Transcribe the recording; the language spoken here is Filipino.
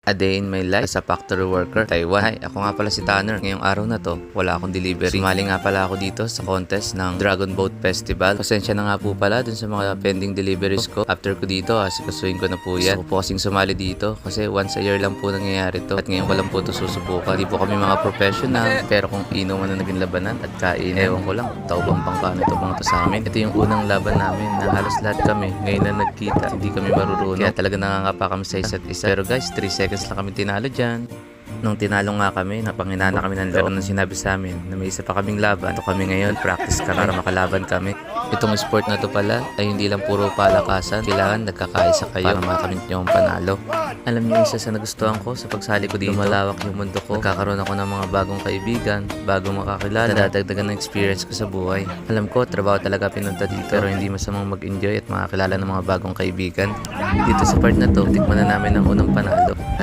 A day in my life as a factory worker, Taiwan. Hi, ako nga pala si Tanner. Ngayong araw na to, wala akong delivery. Sumali nga pala ako dito sa contest ng Dragon Boat Festival. Pasensya na nga po pala dun sa mga pending deliveries ko. After ko dito, asikasuhin ko na po yan. Gusto ko po kasing sumali dito kasi once a year lang po nangyayari to. At ngayon ko lang po ito susubukan. Hindi po kami mga professional, pero kung inuman na naging labanan at kain, ewan ko lang, taubang pangkano ito mga to sa amin. Ito yung unang laban namin na halos lahat kami ngayon na nagkita. Hindi kami marurunong. Kaya talaga nangangapa kami sa isa't isa. Pero guys, 3 seconds lang kami tinalo dyan. Nung tinalo nga kami, napanginana kami ng loob. Pero nung sinabi sa amin na may isa pa kaming laban, ito kami ngayon, practice kami para makalaban kami. Itong sport na to pala ay hindi lang puro palakasan. Kailangan nagkakaisa kayo para makamit nyo ang panalo. Alam niyo, isa sa nagustuhan ko sa pagsali ko dito, malawak yung mundo ko. Nagkakaroon ako ng mga bagong kaibigan, bagong makakilala, nadadagdagan ng experience ko sa buhay. Alam ko, trabaho talaga pinunta dito, pero hindi masamang mag-enjoy at makakilala ng mga bagong kaibigan. Dito sa part na to, tikman na namin ang unang panalo. At